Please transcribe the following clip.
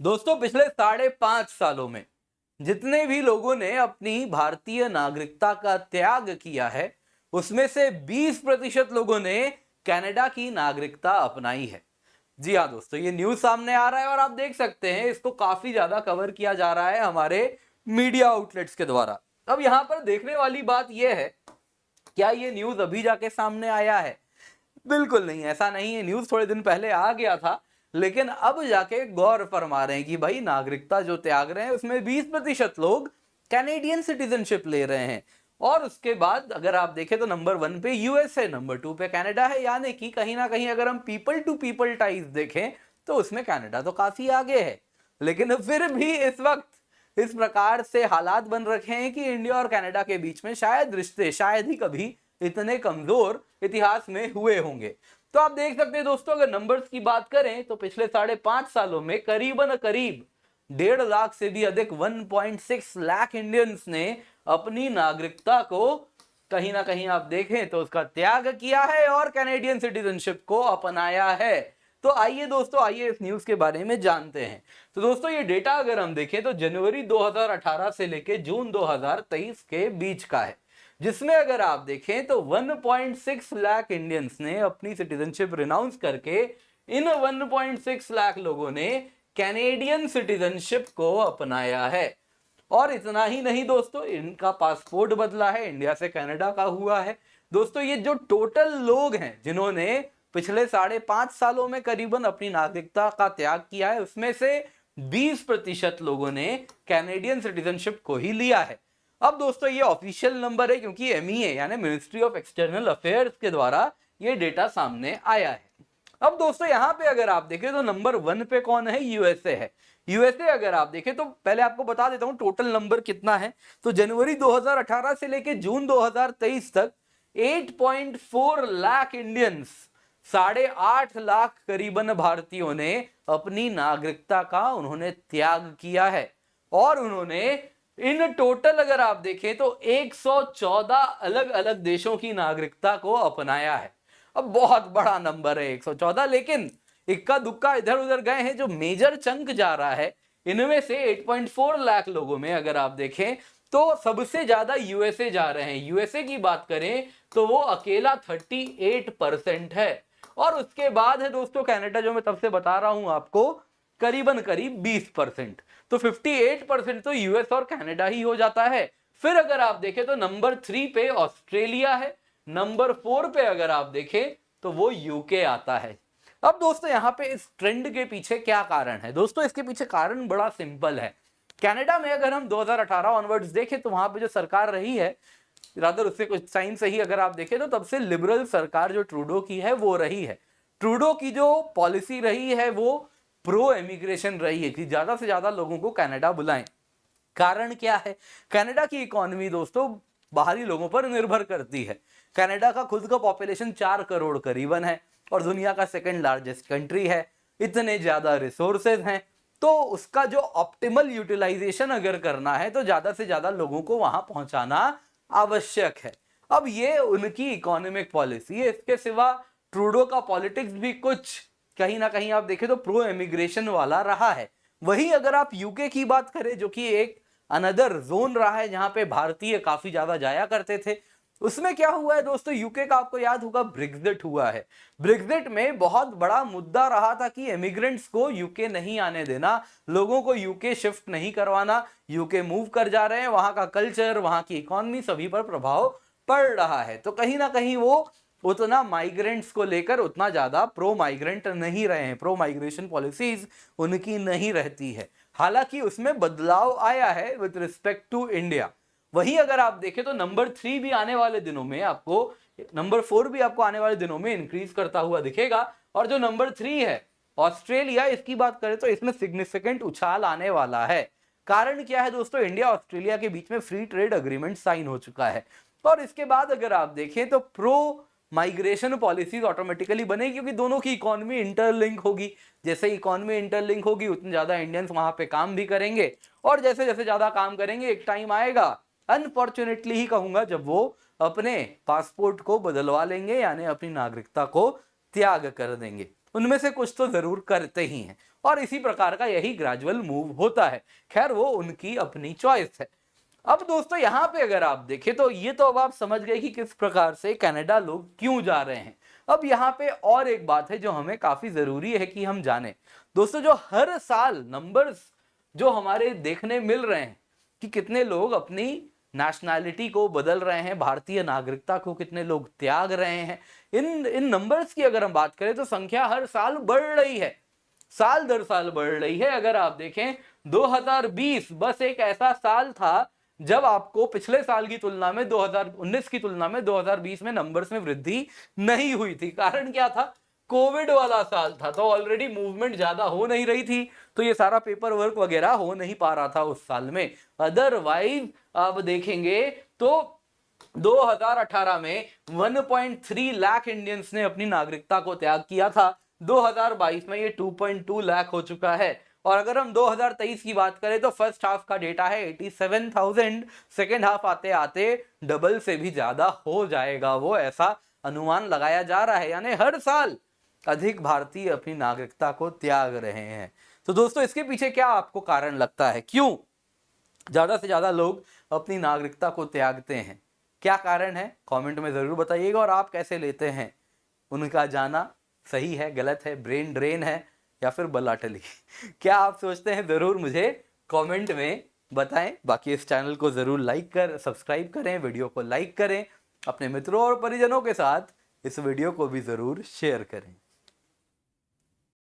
दोस्तों पिछले 5.5 सालों में जितने भी लोगों ने अपनी भारतीय नागरिकता का त्याग किया है उसमें से 20% लोगों ने कनाडा की नागरिकता अपनाई है। जी हाँ दोस्तों, ये न्यूज सामने आ रहा है और आप देख सकते हैं इसको काफी ज्यादा कवर किया जा रहा है हमारे मीडिया आउटलेट्स के द्वारा। अब यहाँ पर देखने वाली बात यह है, क्या ये न्यूज अभी जाके सामने आया है? बिल्कुल नहीं, ऐसा नहीं है। न्यूज थोड़े दिन पहले आ गया था, लेकिन अब जाके गौर फरमा रहे हैं कि भाई नागरिकता जो त्याग रहे हैं उसमें 20% लोग कैनेडियन सिटीजनशिप ले रहे हैं। और उसके बाद अगर आप देखें तो नंबर 1 पे यूएस है, नंबर 2 पे कनाडा है। यानी कि कहीं ना कहीं अगर हम पीपल टू पीपल टाइज देखें तो उसमें कनाडा तो काफी आगे है। लेकिन फिर भी इस वक्त इस प्रकार से हालात बन रखे हैं कि इंडिया और कनाडा के बीच में शायद रिश्ते शायद ही कभी इतने कमजोर इतिहास में हुए होंगे। तो आप देख सकते हैं दोस्तों, अगर नंबर्स की बात करें तो पिछले 5.5 सालों में करीबन करीब 1.5 लाख से भी अधिक 1.6 लाख इंडियंस ने अपनी नागरिकता को कहीं ना कहीं आप देखें तो उसका त्याग किया है और कैनेडियन सिटीजनशिप को अपनाया है। तो आइए दोस्तों, आइए इस न्यूज के बारे में जानते हैं। तो दोस्तों ये डेटा अगर हम देखें तो जनवरी 2018 से लेके जून 2023 के बीच का है, जिसमें अगर आप देखें तो 1.6 लाख इंडियंस ने अपनी सिटीजनशिप रिनाउंस करके इन 1.6 लाख लोगों ने कैनेडियन सिटीजनशिप को अपनाया है। और इतना ही नहीं दोस्तों, इनका पासपोर्ट बदला है, इंडिया से कनाडा का हुआ है। दोस्तों ये जो टोटल लोग हैं जिन्होंने पिछले 5.5 सालों में करीबन अपनी नागरिकता का त्याग किया है, उसमें से 20% लोगों ने कैनेडियन सिटीजनशिप को ही लिया है। अब दोस्तों ये ऑफिशियल नंबर है क्योंकि एमईए यानी मिनिस्ट्री ऑफ एक्सटर्नल अफेयर्स के द्वारा ये डेटा सामने आया है। अब दोस्तों यहाँ पे अगर आप देखें तो नंबर 1 पे कौन है? यूएसए है। यूएसए अगर आप देखें तो पहले आपको बता देता हूं टोटल नंबर कितना है। तो जनवरी 2018 से लेके जून 2023 तक 8.4 लाख इंडियंस, 8.5 लाख करीबन भारतीयों ने अपनी नागरिकता का उन्होंने त्याग किया है। और उन्होंने इन टोटल अगर आप देखें तो 114 अलग अलग देशों की नागरिकता को अपनाया है। अब बहुत बड़ा नंबर है 114, लेकिन इक्का दुक्का इधर उधर गए हैं। जो मेजर चंक जा रहा है इनमें से 8.4 लाख लोगों में अगर आप देखें तो सबसे ज्यादा यूएसए जा रहे हैं। यूएसए की बात करें तो वो अकेला 38% है। और उसके बाद है दोस्तों कनाडा, जो मैं तब से बता रहा हूं आपको, करीबन करीब 20%। तो 58% तो यूएस और कनाडा ही हो जाता है। फिर अगर आप देखें तो नंबर 3 पे ऑस्ट्रेलिया है, नंबर 4 पे अगर आप देखें तो वो यूके आता है। अब दोस्तों यहाँ पे इस ट्रेंड के पीछे क्या कारण है? दोस्तों इसके पीछे कारण बड़ा सिंपल है। कनाडा में अगर हम 2018 ऑनवर्ड्स देखें तो वहां पे जो सरकार रही है, रादर उससे कुछ टाइम से ही अगर आप देखें तो तब से लिबरल सरकार जो ट्रूडो की है वो रही है। ट्रूडो की जो पॉलिसी रही है वो प्रो इमिग्रेशन रही है कि ज्यादा से ज्यादा लोगों को कनाडा बुलाएं। कारण क्या है? कनाडा की इकोनॉमी दोस्तों बाहरी लोगों पर निर्भर करती है। कनाडा का खुद का पॉपुलेशन 4 करोड़ करीबन है और दुनिया का सेकंड लार्जेस्ट कंट्री है। इतने ज्यादा रिसोर्सेज हैं, तो उसका जो ऑप्टिमल यूटिलाइजेशन अगर करना है तो ज्यादा से ज्यादा लोगों को वहां पहुंचाना आवश्यक है। अब ये उनकी इकोनॉमिक पॉलिसी है। इसके सिवा ट्रूडो का पॉलिटिक्स भी कुछ कहीं ना कहीं आप देखें तो प्रो इमिग्रेशन वाला रहा है। वहीं अगर आप यूके की बात करें, जो कि एक अनदर जोन रहा है जहां पे भारतीय काफी ज्यादा जाया करते थे, उसमें क्या हुआ है दोस्तों? यूके का आपको याद होगा ब्रेक्जिट हुआ है। ब्रेक्जिट में बहुत बड़ा मुद्दा रहा था कि इमिग्रेंट्स को यूके नहीं आने देना, लोगों को यूके शिफ्ट नहीं करवाना। यूके मूव कर जा रहे हैं, वहां का कल्चर, वहां की इकोनॉमी सभी पर प्रभाव पड़ रहा है। तो कहीं ना कहीं वो उतना माइग्रेंट्स को लेकर उतना ज्यादा प्रो माइग्रेंट नहीं रहे हैं, प्रो माइग्रेशन पॉलिसीज उनकी नहीं रहती है। हालांकि उसमें बदलाव आया है विद रिस्पेक्ट टू इंडिया। वहीं अगर आप देखें तो नंबर 3 भी आने वाले दिनों में आपको, नंबर 4 भी आपको आने वाले दिनों में इंक्रीज करता हुआ दिखेगा। और जो नंबर 3 है ऑस्ट्रेलिया, इसकी बात करें तो इसमें सिग्निफिकेंट उछाल आने वाला है। कारण क्या है दोस्तों? इंडिया ऑस्ट्रेलिया के बीच में फ्री ट्रेड अग्रीमेंट साइन हो चुका है। और इसके बाद अगर आप देखें तो प्रो माइग्रेशन पॉलिसीज ऑटोमेटिकली बनेगी क्योंकि दोनों की इकोनॉमी इंटरलिंक होगी। जैसे इकोनॉमी इंटरलिंक होगी उतने ज्यादा इंडियंस वहां पे काम भी करेंगे, और जैसे जैसे ज्यादा काम करेंगे एक टाइम आएगा, अनफॉर्चुनेटली ही कहूंगा, जब वो अपने पासपोर्ट को बदलवा लेंगे यानी अपनी नागरिकता को त्याग कर देंगे। उनमें से कुछ तो जरूर करते ही हैं। और इसी प्रकार का यही ग्रेजुअल मूव होता है। खैर वो उनकी अपनी चॉइस है। अब दोस्तों यहाँ पे अगर आप देखें तो ये तो अब आप समझ गए कि किस प्रकार से कनाडा लोग क्यों जा रहे हैं। अब यहाँ पे और एक बात है जो हमें काफी जरूरी है कि हम जाने। दोस्तों जो हर साल नंबर्स जो हमारे देखने मिल रहे हैं कि कितने लोग अपनी नेशनैलिटी को बदल रहे हैं, भारतीय नागरिकता को कितने लोग त्याग रहे हैं, इन नंबर्स की अगर हम बात करें तो संख्या हर साल बढ़ रही है, साल दर साल बढ़ रही है। अगर आप देखें 2020 बस एक ऐसा साल था जब आपको पिछले साल की तुलना में 2019 की तुलना में 2020 में नंबर्स में वृद्धि नहीं हुई थी। कारण क्या था? कोविड वाला साल था, तो ऑलरेडी मूवमेंट ज्यादा हो नहीं रही थी, तो ये सारा पेपर वर्क वगैरह हो नहीं पा रहा था उस साल में। अदरवाइज आप देखेंगे तो 2018 में 1.3 लाख इंडियंस ने अपनी नागरिकता को त्याग किया था। 2022 में ये 2.2 लाख हो चुका है। और अगर हम 2023 की बात करें तो फर्स्ट हाफ का डेटा है 87,000, सेकेंड हाफ आते आते डबल से भी ज्यादा हो जाएगा वो, ऐसा अनुमान लगाया जा रहा है। यानी हर साल अधिक भारतीय अपनी नागरिकता को त्याग रहे हैं। तो दोस्तों इसके पीछे क्या आपको कारण लगता है, क्यों ज्यादा से ज्यादा लोग अपनी नागरिकता को त्यागते हैं? क्या कारण है कमेंट में जरूर बताइएगा। और आप कैसे लेते हैं उनका जाना? सही है, गलत है, ब्रेन ड्रेन है या फिर बलाटली? क्या आप सोचते हैं जरूर मुझे कमेंट में बताएं। बाकी इस चैनल को जरूर सब्सक्राइब करें, वीडियो को लाइक करें, अपने मित्रों और परिजनों के साथ इस वीडियो को भी जरूर शेयर करें।